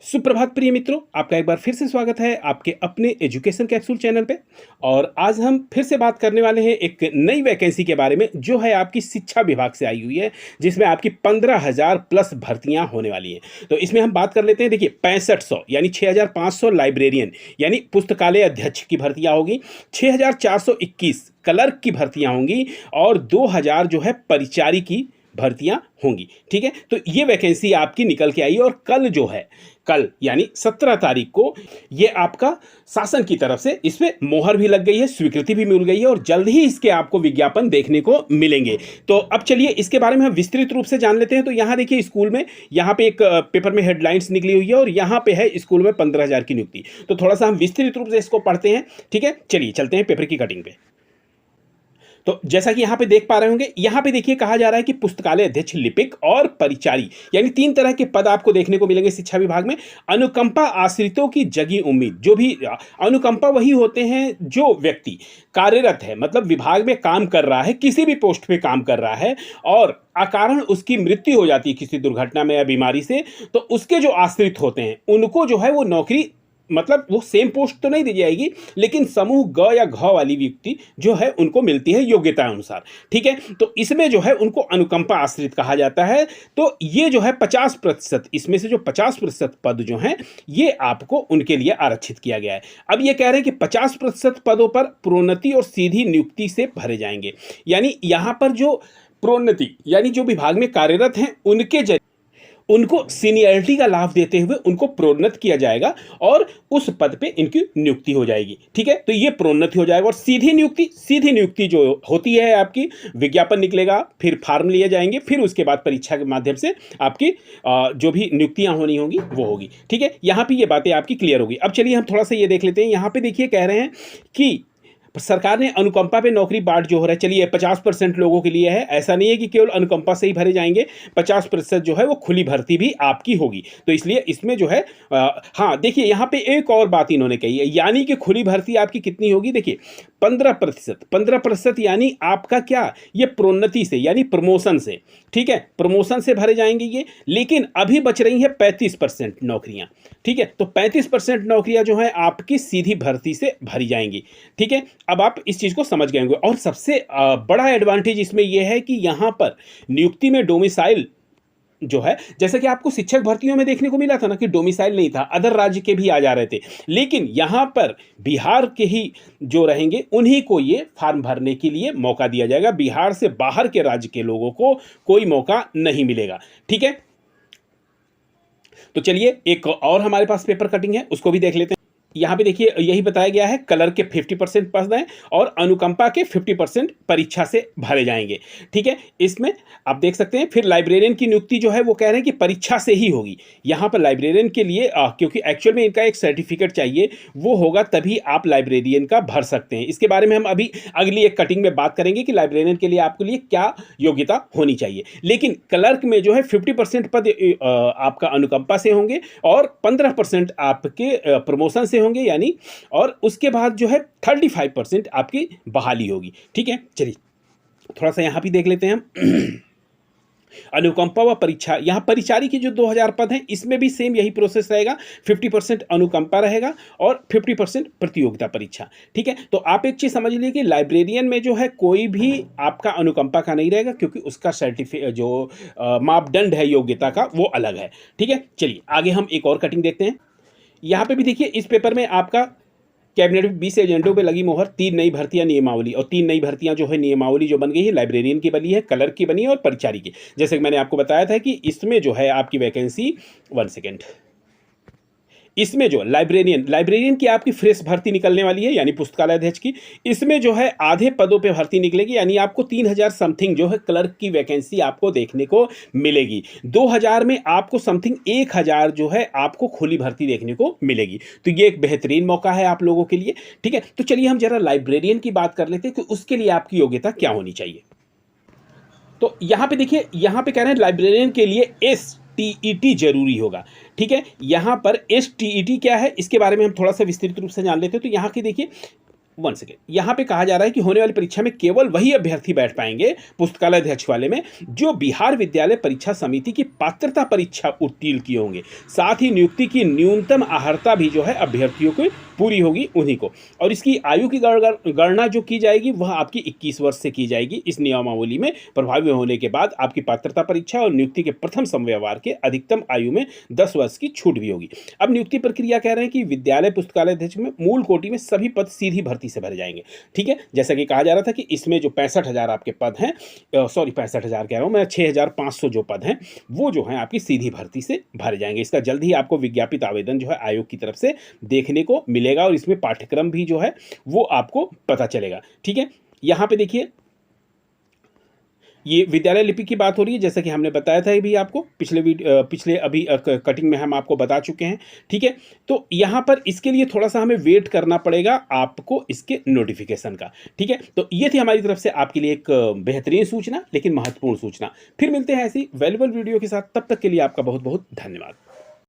सुप्रभात प्रिय मित्रों, आपका एक बार फिर से स्वागत है आपके अपने एजुकेशन कैप्सूल चैनल पे। और आज हम फिर से बात करने वाले हैं एक नई वैकेंसी के बारे में जो है आपकी शिक्षा विभाग से आई हुई है, जिसमें आपकी 15,000 प्लस भर्तियां होने वाली हैं। तो इसमें हम बात कर लेते हैं। देखिए 6500 यानी 6,500 लाइब्रेरियन यानी पुस्तकालय अध्यक्ष की भर्तियां होगी, 6,421 क्लर्क की भर्तियां होंगी और 2,000 जो है परिचारी की भर्तियां होंगी। ठीक है, तो ये वैकेंसी आपकी निकल के आई और कल जो है, कल यानी 17 तारीख को ये आपका शासन की तरफ से इस पे मोहर भी लग गई है, स्वीकृति भी मिल गई है और जल्द ही इसके आपको विज्ञापन देखने को मिलेंगे। तो अब चलिए इसके बारे में हम विस्तृत रूप से जान लेते हैं। तो यहाँ देखिए स्कूल में, यहाँ पे एक पेपर में हेडलाइंस निकली हुई है और यहाँ पे है स्कूल में 15,000 की नियुक्ति। तो थोड़ा सा हम विस्तृत रूप से इसको पढ़ते हैं। ठीक है, चलिए चलते हैं पेपर की कटिंग पे। तो जैसा कि यहाँ पे देख पा रहे होंगे, यहाँ पे देखिए कहा जा रहा है कि पुस्तकालय अध्यक्ष, लिपिक और परिचारी यानी 3 तरह के पद आपको देखने को मिलेंगे शिक्षा विभाग में। अनुकंपा आश्रितों की जगी उम्मीद, जो भी अनुकंपा वही होते हैं जो व्यक्ति कार्यरत है, मतलब विभाग में काम कर रहा है, किसी भी पोस्ट पे काम कर रहा है और अकारण उसकी मृत्यु हो जाती है किसी दुर्घटना में या बीमारी से, तो उसके जो आश्रित होते हैं उनको जो है वो नौकरी, मतलब वो सेम पोस्ट तो नहीं दी जाएगी, लेकिन समूह ग या घ वाली व्यक्ति जो है उनको मिलती है योग्यता अनुसार। ठीक है, तो इसमें जो है उनको अनुकंपा आश्रित कहा जाता है। तो ये जो है 50%, इसमें से जो 50% पद जो हैं ये आपको उनके लिए आरक्षित किया गया है। अब ये कह रहे हैं कि 50% पदों पर प्रोन्नति और सीधी नियुक्ति से भरे जाएंगे। यानी यहाँ पर जो प्रोन्नति यानी जो विभाग में कार्यरत हैं उनके जरिए उनको सीनियरिटी का लाभ देते हुए उनको प्रोन्नत किया जाएगा और उस पद पे इनकी नियुक्ति हो जाएगी। ठीक है, तो ये प्रोन्नति हो जाएगा। और सीधी नियुक्ति जो होती है आपकी, विज्ञापन निकलेगा, फिर फॉर्म लिए जाएंगे, फिर उसके बाद परीक्षा के माध्यम से आपकी जो भी नियुक्तियां होनी होंगी वो होगी। ठीक है, यहाँ पे ये बातें आपकी क्लियर होगी। अब चलिए हम थोड़ा सा ये देख लेते हैं। यहाँ पे देखिए कह रहे हैं कि सरकार ने अनुकंपा पे नौकरी बांट जो हो रहा है, चलिए 50% लोगों के लिए है। ऐसा नहीं है कि केवल अनुकंपा से ही भरे जाएंगे, 50% जो है वो खुली भर्ती भी आपकी होगी। तो इसलिए इसमें जो है हाँ देखिए यहाँ पे एक और बात इन्होंने कही है, यानी कि खुली भर्ती आपकी कितनी होगी। देखिए 15% यानी आपका क्या, ये प्रोन्नति से यानी प्रमोशन से, ठीक है, प्रमोशन से भरे जाएंगे ये। लेकिन अभी बच रही है 35% नौकरियां। ठीक है, तो 35% नौकरियां जो है आपकी सीधी भर्ती से भरी जाएंगी। ठीक है, अब आप इस चीज को समझ गए होंगे। और सबसे बड़ा एडवांटेज इसमें यह है कि यहां पर नियुक्ति में डोमिसाइल जो है, जैसे कि आपको शिक्षक भर्तियों में देखने को मिला था ना कि डोमिसाइल नहीं था, अदर राज्य के भी आ जा रहे थे, लेकिन यहां पर बिहार के ही जो रहेंगे उन्हीं को ये फॉर्म भरने के लिए मौका दिया जाएगा। बिहार से बाहर के राज्य के लोगों को कोई मौका नहीं मिलेगा। ठीक है, तो चलिए एक और हमारे पास पेपर कटिंग है, उसको भी देख लेते हैं। यहाँ पे देखिए यही बताया गया है, कलर के 50% पद हैं और अनुकंपा के 50% परीक्षा से भरे जाएंगे। ठीक है, इसमें आप देख सकते हैं। फिर लाइब्रेरियन की नियुक्ति जो है वो कह रहे हैं कि परीक्षा से ही होगी। यहाँ पर लाइब्रेरियन के लिए क्योंकि एक्चुअल में इनका एक सर्टिफिकेट चाहिए, वो होगा तभी आप लाइब्रेरियन का भर सकते हैं। इसके बारे में हम अभी अगली एक कटिंग में बात करेंगे कि लाइब्रेरियन के लिए आपके लिए क्या योग्यता होनी चाहिए। लेकिन क्लर्क में जो है 50% पद आपका अनुकंपा से होंगे और 15% आपके प्रमोशन से होंगे यानी, और उसके बाद जो है 35% आपकी बहाली होगी। ठीक है, चलिए थोड़ा सा यहां भी देख लेते हैं हम। अनुकंपा व परीक्षा, यहाँ परिचारी की जो 2,000 पद हैं इसमें भी सेम यही प्रोसेस रहेगा, 50% अनुकंपा रहेगा और 50% प्रतियोगिता परीक्षा। ठीक है, तो आप एक चीज समझ लीजिए कि लाइब्रेरियन में जो है कोई भी आपका अनुकंपा का नहीं रहेगा, क्योंकि उसका सर्टिफिकेट जो मापदंड है योग्यता का वो अलग है। ठीक है, चलिए आगे हम एक और कटिंग देखते हैं। यहाँ पे भी देखिए इस पेपर में आपका कैबिनेट में 20 एजेंटों पे लगी मोहर, 3 नई भर्तियां नियमावली, और 3 नई भर्तियां जो है नियमावली जो बन गई है, लाइब्रेरियन की बनी है, क्लर्क की बनी है और परिचारी की। जैसे कि मैंने आपको बताया था कि इसमें जो है आपकी वैकेंसी 1 सेकेंड, इसमें जो लाइब्रेरियन की आपकी फ्रेश भर्ती निकलने वाली है यानी पुस्तकालय अध्यक्ष की, इसमें जो है आधे पदों पे भर्ती निकलेगी, यानी आपको 3,000 समथिंग जो है क्लर्क की वैकेंसी आपको देखने को मिलेगी। 2,000 में आपको समथिंग 1,000 जो है आपको खुली भर्ती देखने को मिलेगी। तो ये एक बेहतरीन मौका है आप लोगों के लिए। ठीक है, तो चलिए हम जरा लाइब्रेरियन की बात कर लेते हैं कि उसके लिए आपकी योग्यता क्या होनी चाहिए। तो यहाँ पे देखिए, यहाँ पे कह रहे हैं लाइब्रेरियन के लिए STET जरूरी होगा। ठीक है, यहाँ पर STET क्या है इसके बारे में हम थोड़ा सा विस्तृत रूप से जान लेते हैं। तो यहाँ की देखिए वन सेकेंड, यहाँ पे कहा जा रहा है कि होने वाली परीक्षा में केवल वही अभ्यर्थी बैठ पाएंगे पुस्तकालय अध्यक्ष वाले में जो बिहार विद्यालय परीक्षा समिति की पात्रता परीक्षा उत्तीर्ण किए होंगे। साथ ही नियुक्ति की न्यूनतम अर्हता भी जो है अभ्यर्थियों को पूरी होगी उन्हीं को। और इसकी आयु की गणना जो की जाएगी वह आपकी 21 वर्ष से की जाएगी। इस नियमावली में प्रभावी होने के बाद आपकी पात्रता परीक्षा और नियुक्ति के प्रथम समव्यवहार के अधिकतम आयु में 10 वर्ष की छूट भी होगी। अब नियुक्ति प्रक्रिया कह रहे हैं कि विद्यालय पुस्तकालय अध्यक्ष में मूल कोटि में सभी पद सीधी भर्ती से भरे जाएंगे। ठीक है, जैसा कि कहा जा रहा था कि इसमें जो 65,000 आपके पद हैं, सॉरी 65,000 कह रहा हूँ मैं, 6,500 जो पद हैं वो जो है आपकी सीधी भर्ती से भरे जाएंगे। इसका जल्द ही आपको विज्ञापित आवेदन जो है आयोग की तरफ से देखने को मिलेगा और इसमें पाठ्यक्रम भी जो है वो आपको पता चलेगा। ठीक है, यहाँ पे देखिए ये विद्यालय लिपि की बात हो रही है, जैसा कि हमने बताया था भी आपको पिछले अभी कटिंग में हम आपको बता चुके हैं। ठीक है, तो यहाँ पर इसके लिए थोड़ा सा हमें वेट करना पड़ेगा आपको इसके नोटिफिकेशन का। ठीक है, तो ये थी हमारी तरफ से आपके लिए एक बेहतरीन सूचना, लेकिन महत्वपूर्ण सूचना। फिर मिलते हैं ऐसी वैल्यूबल वीडियो के साथ, तब तक के लिए आपका बहुत बहुत धन्यवाद।